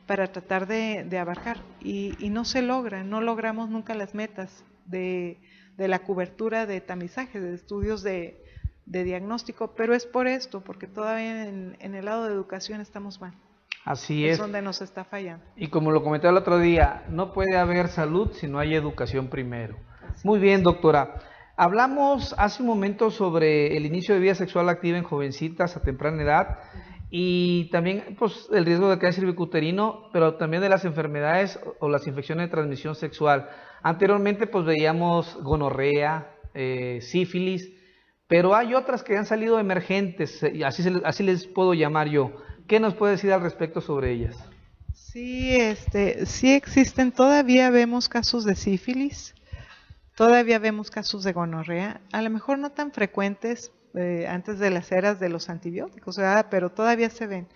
para tratar de abarcar y no se logra, no logramos nunca las metas de la cobertura de tamizaje, de estudios de diagnóstico, pero es por esto, porque todavía en el lado de educación estamos mal. Así es. Es donde nos está fallando. Y como lo comenté el otro día, no puede haber salud si no hay educación primero. Muy bien, doctora. Hablamos hace un momento sobre el inicio de vida sexual activa en jovencitas a temprana edad y también pues, el riesgo de cáncer cervicuterino, pero también de las enfermedades o las infecciones de transmisión sexual. Anteriormente pues veíamos gonorrea, sífilis, pero hay otras que han salido emergentes, así les puedo llamar yo. ¿Qué nos puede decir al respecto sobre ellas? Sí, sí existen, todavía vemos casos de sífilis. Todavía vemos casos de gonorrea, a lo mejor no tan frecuentes antes de las eras de los antibióticos, ¿verdad? Pero todavía se ven.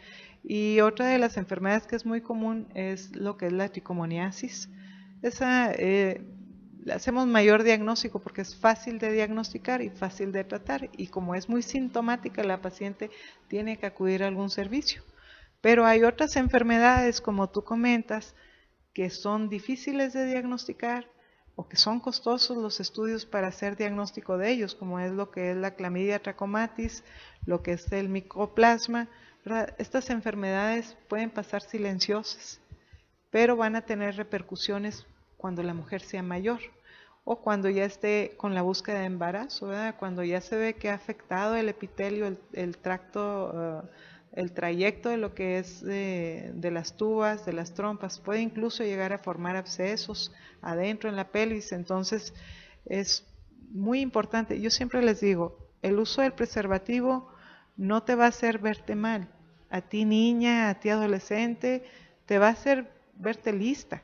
Y otra de las enfermedades que es muy común es lo que es la tricomoniasis. Esa le hacemos mayor diagnóstico porque es fácil de diagnosticar y fácil de tratar. Y como es muy sintomática, la paciente tiene que acudir a algún servicio. Pero hay otras enfermedades, como tú comentas, que son difíciles de diagnosticar, o que son costosos los estudios para hacer diagnóstico de ellos, como es lo que es la clamidia trachomatis, lo que es el micoplasma, ¿verdad? Estas enfermedades pueden pasar silenciosas, pero van a tener repercusiones cuando la mujer sea mayor o cuando ya esté con la búsqueda de embarazo, ¿verdad? Cuando ya se ve que ha afectado el epitelio, el tracto, el trayecto de lo que es de las tubas, de las trompas, puede incluso llegar a formar abscesos adentro en la pelvis. Entonces es muy importante. Yo siempre les digo, el uso del preservativo no te va a hacer verte mal. A ti niña, a ti adolescente, te va a hacer verte lista.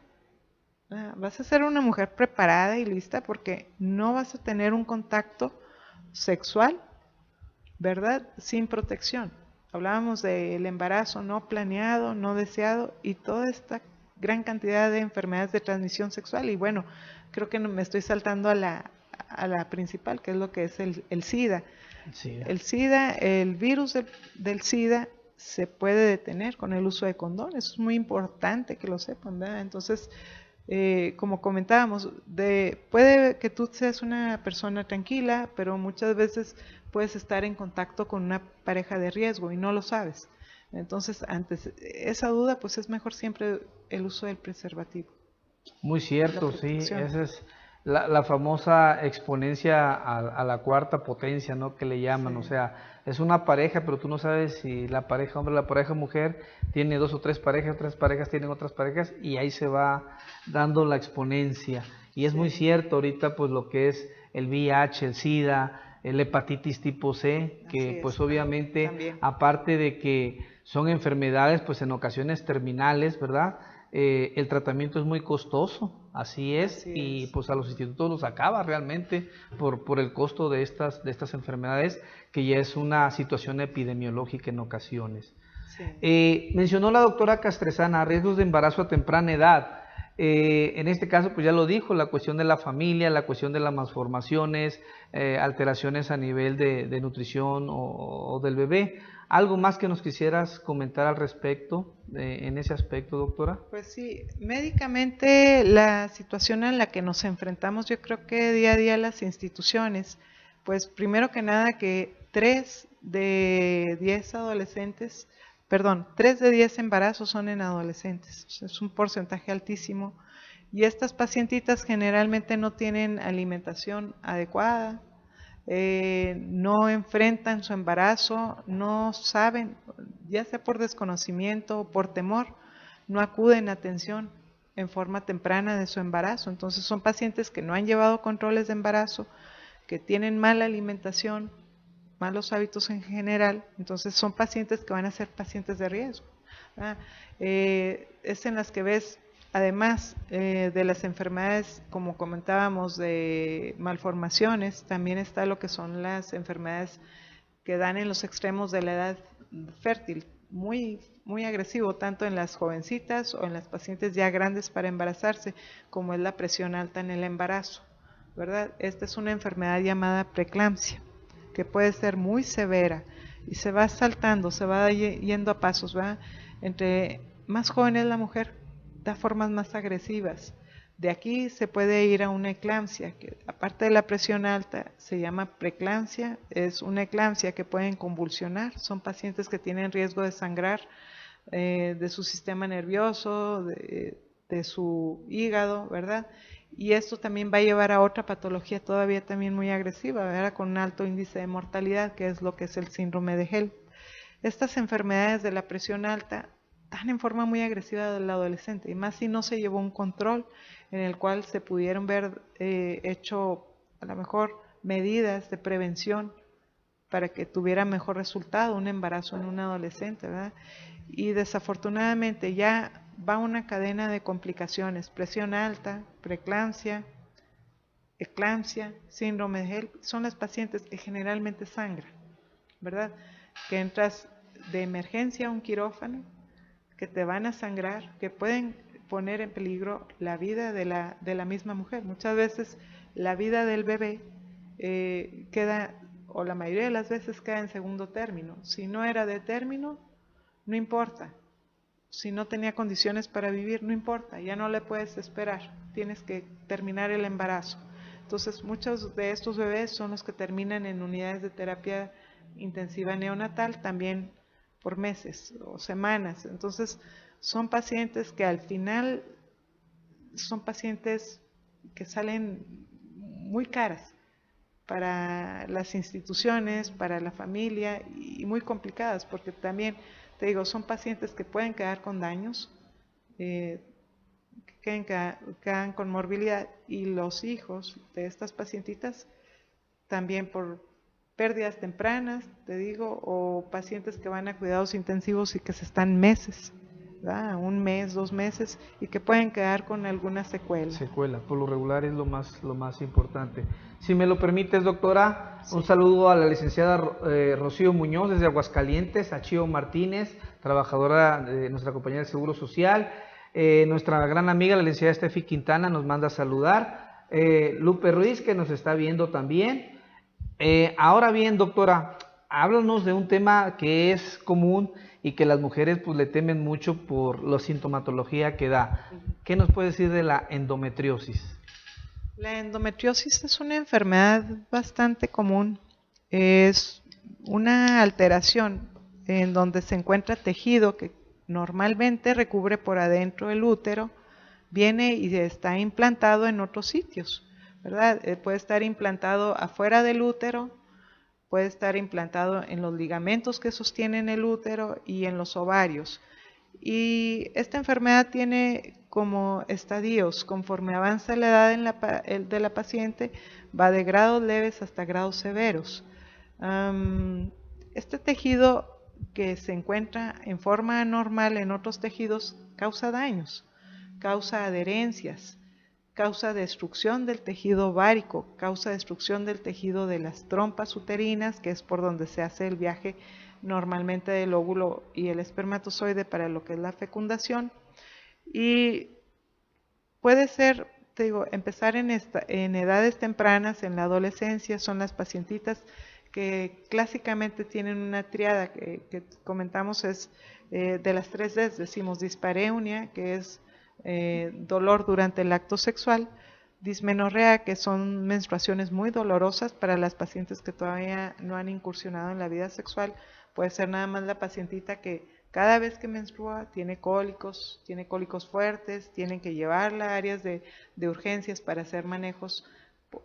Vas a ser una mujer preparada y lista porque no vas a tener un contacto sexual, ¿verdad? Sin protección. Hablábamos del embarazo no planeado, no deseado y toda esta gran cantidad de enfermedades de transmisión sexual. Y bueno, creo que me estoy saltando a la principal, que es lo que es el SIDA. El SIDA, el virus del SIDA se puede detener con el uso de condones. Es muy importante que lo sepan, ¿verdad? Entonces, como comentábamos, puede que tú seas una persona tranquila, pero muchas veces puedes estar en contacto con una pareja de riesgo y no lo sabes. Entonces, ante esa duda, pues es mejor siempre el uso del preservativo. Muy cierto, sí, esa es la famosa exponencia a la cuarta potencia, ¿no? Que le llaman, o sea, es una pareja, pero tú no sabes si la pareja hombre, la pareja mujer tiene dos o tres parejas tienen otras parejas y ahí se va dando la exponencia. Y es muy cierto ahorita pues lo que es el VIH, el SIDA, el hepatitis tipo C, que pues obviamente también, aparte de que son enfermedades pues en ocasiones terminales, ¿verdad? El tratamiento es muy costoso, así es, y pues a los institutos los acaba realmente por el costo de estas enfermedades, que ya es una situación epidemiológica en ocasiones. Mencionó la doctora Castresana riesgos de embarazo a temprana edad. En este caso, pues ya lo dijo, la cuestión de la familia, la cuestión de las malformaciones, alteraciones a nivel de nutrición o del bebé. ¿Algo más que nos quisieras comentar al respecto en ese aspecto, doctora? Pues sí, médicamente la situación en la que nos enfrentamos, yo creo que día a día las instituciones, pues primero que nada que 3 de 10 adolescentes, perdón, 3 de 10 embarazos son en adolescentes, es un porcentaje altísimo, y estas pacientitas generalmente no tienen alimentación adecuada, no enfrentan su embarazo, no saben, ya sea por desconocimiento o por temor, no acuden a atención en forma temprana de su embarazo. Entonces son pacientes que no han llevado controles de embarazo, que tienen mala alimentación, malos hábitos en general, entonces son pacientes que van a ser pacientes de riesgo. Es en las que ves, además de las enfermedades, como comentábamos, de malformaciones, también está lo que son las enfermedades que dan en los extremos de la edad fértil, muy, muy agresivo, tanto en las jovencitas o en las pacientes ya grandes para embarazarse, como es la presión alta en el embarazo, ¿verdad? Esta es una enfermedad llamada preeclampsia, que puede ser muy severa y se va saltando, se va yendo a pasos, ¿verdad? Entre más joven es la mujer, da formas más agresivas. De aquí se puede ir a una eclampsia, que aparte de la presión alta, se llama preeclampsia, es una eclampsia que pueden convulsionar, son pacientes que tienen riesgo de sangrar de su sistema nervioso, de su hígado, ¿verdad? Y esto también va a llevar a otra patología todavía también muy agresiva, ¿verdad? Con un alto índice de mortalidad, que es lo que es el síndrome de HELLP. Estas enfermedades de la presión alta dan en forma muy agresiva del adolescente, y más si no se llevó un control en el cual se pudieron ver hecho a lo mejor medidas de prevención para que tuviera mejor resultado un embarazo en un adolescente, ¿verdad? Y desafortunadamente ya va una cadena de complicaciones, presión alta, preeclampsia, eclampsia, síndrome de HELLP, son las pacientes que generalmente sangran, ¿verdad? Que entras de emergencia a un quirófano, que te van a sangrar, que pueden poner en peligro la vida de la misma mujer. Muchas veces la vida del bebé queda, o la mayoría de las veces queda en segundo término. Si no era de término, no importa. si no tenía condiciones para vivir, no importa, ya no le puedes esperar, tienes que terminar el embarazo. Entonces muchos de estos bebés son los que terminan en unidades de terapia intensiva neonatal, también por meses o semanas. Entonces son pacientes que al final son pacientes que salen muy caras para las instituciones, para la familia y muy complicadas, porque también, te digo, son pacientes que pueden quedar con daños, que quedan con morbilidad, y los hijos de estas pacientitas también por pérdidas tempranas, te digo, o pacientes que van a cuidados intensivos y que se están meses, ¿verdad? 1 mes, 2 meses, y que pueden quedar con alguna secuela. Secuela, por lo regular es lo más importante. Si me lo permites, doctora, sí. Un saludo a la licenciada Rocío Muñoz desde Aguascalientes, a Chío Martínez, trabajadora de nuestra compañía de Seguro Social, nuestra gran amiga la licenciada Estefi Quintana nos manda a saludar, Lupe Ruiz que nos está viendo también. Ahora bien, doctora, háblanos de un tema que es común y que las mujeres pues le temen mucho por la sintomatología que da. ¿Qué nos puede decir de la endometriosis? La endometriosis es una enfermedad bastante común. Es una alteración en donde se encuentra tejido que normalmente recubre por adentro el útero, viene y está implantado en otros sitios, ¿verdad? Puede estar implantado afuera del útero, puede estar implantado en los ligamentos que sostienen el útero y en los ovarios. Y esta enfermedad tiene como estadios, conforme avanza la edad de la paciente, va de grados leves hasta grados severos. Este tejido que se encuentra en forma anormal en otros tejidos causa daños, causa adherencias, causa destrucción del tejido ovárico, causa destrucción del tejido de las trompas uterinas, que es por donde se hace el viaje normalmente del óvulo y el espermatozoide para lo que es la fecundación. Y puede ser, te digo, empezar en edades tempranas, en la adolescencia, son las pacientitas que clásicamente tienen una triada que comentamos, es de las 3 Ds, decimos dispareunia, que es dolor durante el acto sexual, dismenorrea, que son menstruaciones muy dolorosas para las pacientes que todavía no han incursionado en la vida sexual. Puede ser nada más la pacientita que cada vez que menstrua tiene cólicos fuertes, tienen que llevarla a áreas de urgencias para hacer manejos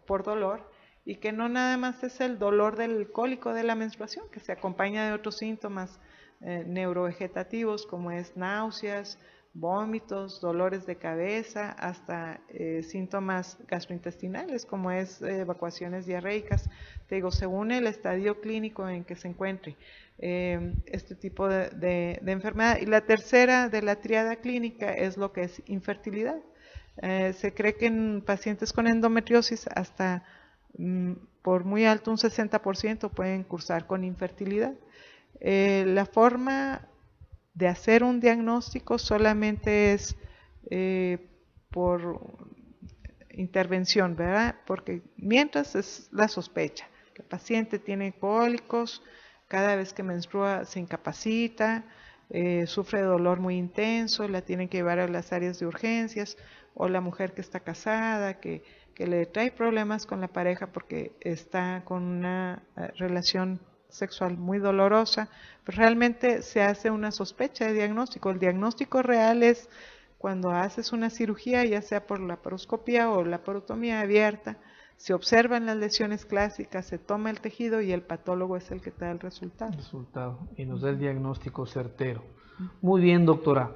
por dolor, y que no nada más es el dolor del cólico de la menstruación, que se acompaña de otros síntomas neurovegetativos como es náuseas, vómitos, dolores de cabeza, hasta síntomas gastrointestinales como es evacuaciones diarreicas. Te digo, según el estadio clínico en que se encuentre este tipo de enfermedad. Y la tercera de la triada clínica es lo que es infertilidad. Se cree que en pacientes con endometriosis hasta por muy alto un 60% pueden cursar con infertilidad. La forma de hacer un diagnóstico solamente es por intervención, ¿verdad? Porque mientras es la sospecha, que el paciente tiene cólicos, cada vez que menstrua se incapacita, sufre de dolor muy intenso, la tienen que llevar a las áreas de urgencias, o la mujer que está casada, que le trae problemas con la pareja porque está con una relación sexual muy dolorosa, pues realmente se hace una sospecha de diagnóstico. El diagnóstico real es cuando haces una cirugía, ya sea por laparoscopía o laparotomía abierta, se observan las lesiones clásicas, se toma el tejido y el patólogo es el que te da el resultado. Y nos da el diagnóstico certero. Muy bien, doctora.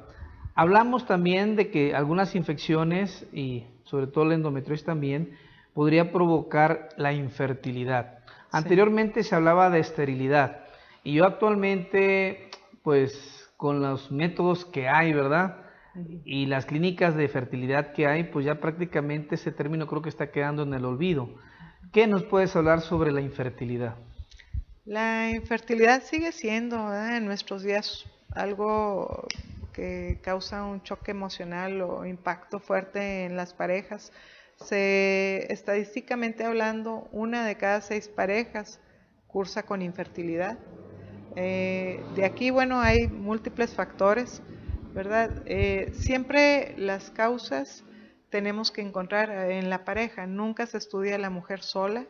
Hablamos también de que algunas infecciones, y sobre todo la endometriosis también, podría provocar la infertilidad. Anteriormente se hablaba de esterilidad, y yo actualmente, pues con los métodos que hay, ¿verdad? Y las clínicas de fertilidad que hay, pues ya prácticamente ese término creo que está quedando en el olvido. ¿Qué nos puedes hablar sobre la infertilidad? La infertilidad sigue siendo, ¿verdad?, en nuestros días algo que causa un choque emocional o impacto fuerte en las parejas. Estadísticamente hablando, 1 de cada 6 parejas cursa con infertilidad. De aquí, bueno, hay múltiples factores. ¿verdad? Siempre las causas tenemos que encontrar en la pareja, nunca se estudia a la mujer sola,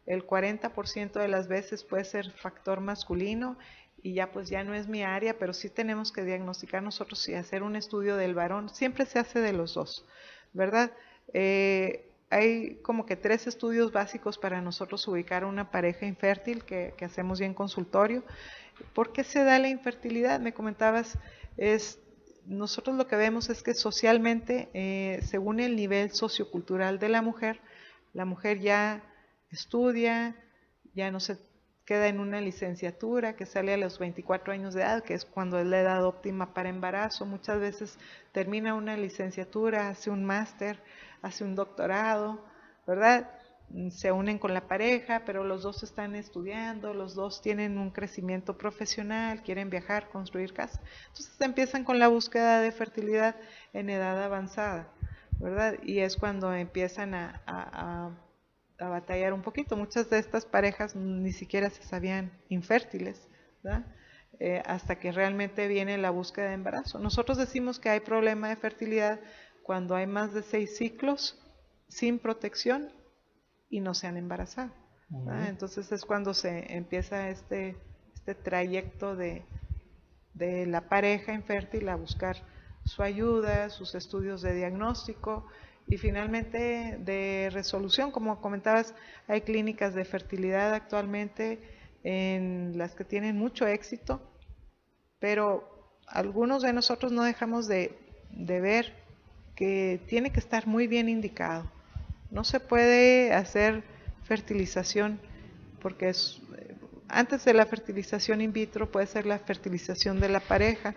el 40% de las veces puede ser factor masculino y ya pues ya no es mi área, pero sí tenemos que diagnosticar nosotros y hacer un estudio del varón, siempre se hace de los dos, ¿verdad? Hay como que 3 estudios básicos para nosotros ubicar una pareja infértil que hacemos ya en consultorio. ¿Por qué se da la infertilidad? Me comentabas, nosotros lo que vemos es que socialmente, según el nivel sociocultural de la mujer ya estudia, ya no se queda en una licenciatura que sale a los 24 años de edad, que es cuando es la edad óptima para embarazo. Muchas veces termina una licenciatura, hace un máster, hace un doctorado, ¿verdad? Se unen con la pareja, pero los dos están estudiando, los dos tienen un crecimiento profesional, quieren viajar, construir casa. Entonces empiezan con la búsqueda de fertilidad en edad avanzada, ¿verdad? Y es cuando empiezan a batallar un poquito. Muchas de estas parejas ni siquiera se sabían infértiles, ¿verdad? Hasta que realmente viene la búsqueda de embarazo. Nosotros decimos que hay problema de fertilidad cuando hay más de 6 ciclos sin protección y no se han embarazado. Entonces es cuando se empieza este trayecto de la pareja infértil a buscar su ayuda, sus estudios de diagnóstico y finalmente de resolución. Como comentabas, hay clínicas de fertilidad actualmente en las que tienen mucho éxito, pero algunos de nosotros no dejamos de ver que tiene que estar muy bien indicado. No se puede hacer fertilización porque antes de la fertilización in vitro puede ser la fertilización de la pareja,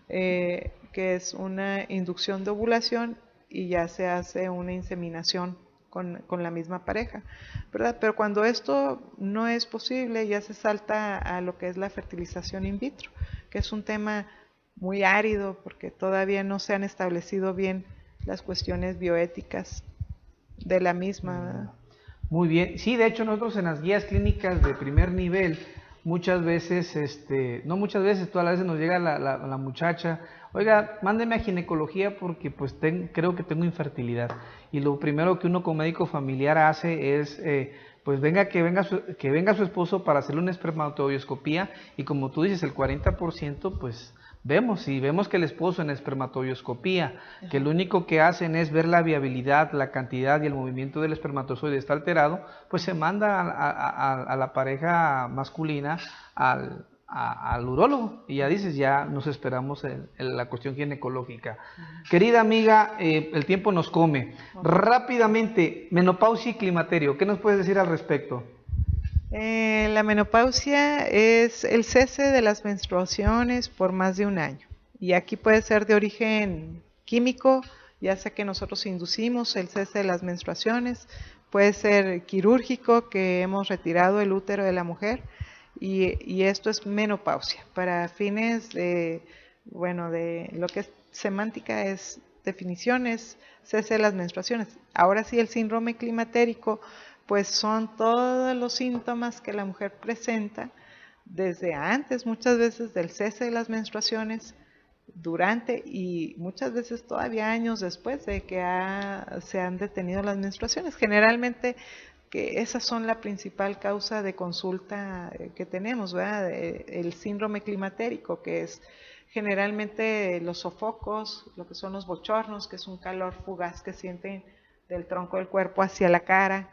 que es una inducción de ovulación y ya se hace una inseminación con la misma pareja, ¿verdad? Pero cuando esto no es posible, ya se salta a lo que es la fertilización in vitro, que es un tema muy árido porque todavía no se han establecido bien las cuestiones bioéticas de la misma, ¿verdad? Muy bien. Sí, de hecho nosotros en las guías clínicas de primer nivel, muchas veces, no muchas veces, todas las veces nos llega la muchacha, oiga, mándeme a ginecología porque pues creo que tengo infertilidad. Y lo primero que uno como médico familiar hace es, pues que venga su esposo para hacerle una espermatobioscopía y como tú dices, el 40% pues vemos que el esposo en espermatobioscopía, que lo único que hacen es ver la viabilidad, la cantidad y el movimiento del espermatozoide está alterado, pues se manda a la pareja masculina al urólogo y ya dices, ya nos esperamos en la cuestión ginecológica. Querida amiga, el tiempo nos come. Rápidamente, menopausia y climaterio, ¿qué nos puedes decir al respecto? La menopausia es el cese de las menstruaciones por más de un año y aquí puede ser de origen químico, ya sea que nosotros inducimos el cese de las menstruaciones, puede ser quirúrgico, que hemos retirado el útero de la mujer y esto es menopausia. Para fines de lo que es semántica es definiciones, cese de las menstruaciones. Ahora sí, el síndrome climatérico pues son todos los síntomas que la mujer presenta desde antes, muchas veces del cese de las menstruaciones, durante y muchas veces todavía años después de que se han detenido las menstruaciones. Generalmente que esas son la principal causa de consulta que tenemos, ¿verdad? El síndrome climatérico, que es generalmente los sofocos, lo que son los bochornos, que es un calor fugaz que sienten del tronco del cuerpo hacia la cara,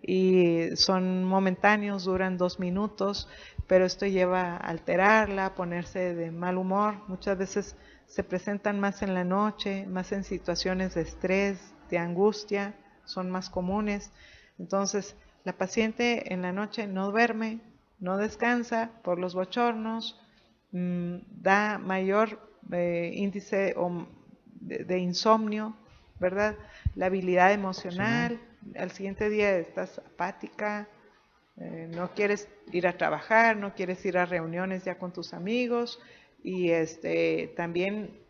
y son momentáneos, duran 2 minutos, pero esto lleva a alterarla, a ponerse de mal humor. Muchas veces se presentan más en la noche, más en situaciones de estrés, de angustia, son más comunes. Entonces, la paciente en la noche no duerme, no descansa por los bochornos, da mayor índice de insomnio, ¿verdad? La habilidad emocional. Al siguiente día estás apática, no quieres ir a trabajar, no quieres ir a reuniones ya con tus amigos y también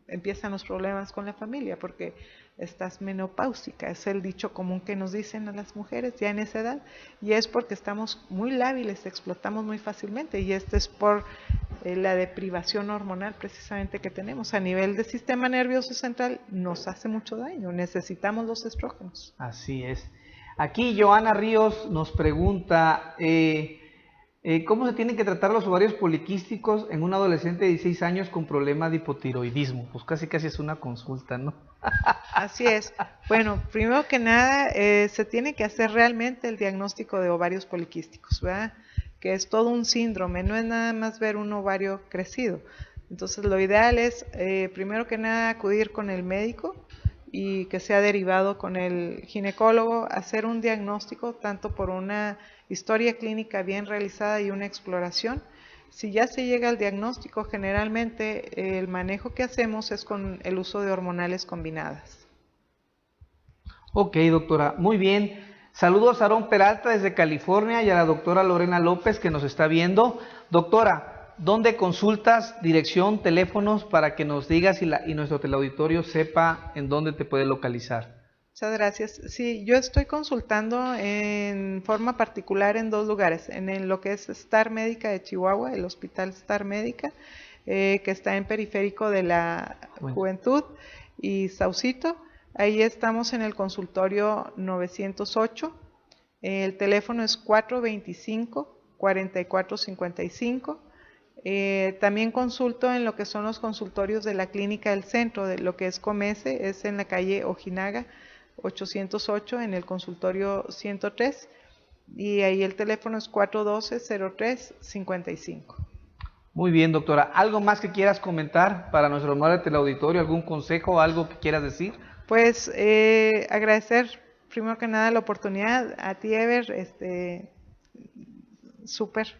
empiezan los problemas con la familia porque estás menopáusica, es el dicho común que nos dicen a las mujeres ya en esa edad y es porque estamos muy lábiles, explotamos muy fácilmente y es por la deprivación hormonal precisamente que tenemos a nivel del sistema nervioso central nos hace mucho daño, necesitamos los estrógenos. Así es. Aquí Joana Ríos nos pregunta, ¿cómo se tienen que tratar los ovarios poliquísticos en un adolescente de 16 años con problema de hipotiroidismo? Pues casi es una consulta, ¿no? Así es. Bueno, primero que nada, se tiene que hacer realmente el diagnóstico de ovarios poliquísticos, ¿verdad? Que es todo un síndrome, no es nada más ver un ovario crecido. Entonces lo ideal es, primero que nada, acudir con el médico y que sea derivado con el ginecólogo, hacer un diagnóstico tanto por una historia clínica bien realizada y una exploración. Si ya se llega al diagnóstico, generalmente el manejo que hacemos es con el uso de hormonales combinadas. Ok, doctora, muy bien. Saludos a Aarón Peralta desde California y a la doctora Lorena López que nos está viendo. Doctora, ¿dónde consultas, dirección, teléfonos para que nos digas y nuestro teleauditorio sepa en dónde te puede localizar? Muchas gracias. Sí, yo estoy consultando en forma particular en 2 lugares, en lo que es Star Médica de Chihuahua, el Hospital Star Médica, que está en Periférico de la Juventud y Saucito. Ahí estamos en el consultorio 908, el teléfono es 425-4455. También consulto en lo que son los consultorios de la Clínica del Centro, de lo que es Comese, es en la calle Ojinaga 808 en el consultorio 103 y ahí el teléfono es 412-0355. Muy bien, doctora. ¿Algo más que quieras comentar para nuestro amable teleauditorio? ¿Algún consejo, algo que quieras decir? Pues agradecer primero que nada la oportunidad a ti, Ever, súper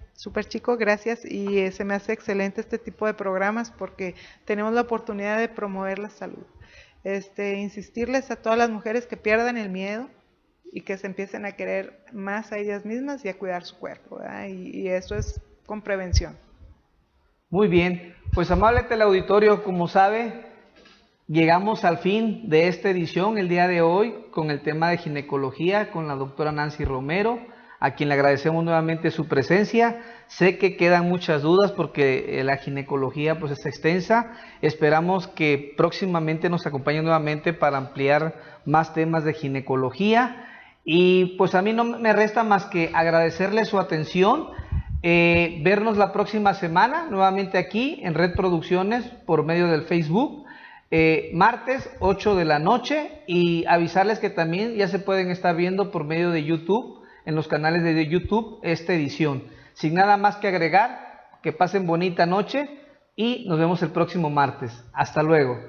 chico, gracias, y se me hace excelente este tipo de programas porque tenemos la oportunidad de promover la salud. Insistirles a todas las mujeres que pierdan el miedo y que se empiecen a querer más a ellas mismas y a cuidar su cuerpo, ¿verdad? Y eso es con prevención. Muy bien, pues amable teleauditorio, como sabe, llegamos al fin de esta edición el día de hoy con el tema de ginecología con la doctora Nancy Romero, a quien le agradecemos nuevamente su presencia. Sé que quedan muchas dudas porque la ginecología pues es extensa. Esperamos que próximamente nos acompañe nuevamente para ampliar más temas de ginecología. Y pues a mí no me resta más que agradecerle su atención, vernos la próxima semana nuevamente aquí en Red Producciones por medio del Facebook. Martes 8 de la noche y avisarles que también ya se pueden estar viendo por medio de YouTube, en los canales de YouTube, esta edición. Sin nada más que agregar, que pasen bonita noche y nos vemos el próximo martes. Hasta luego.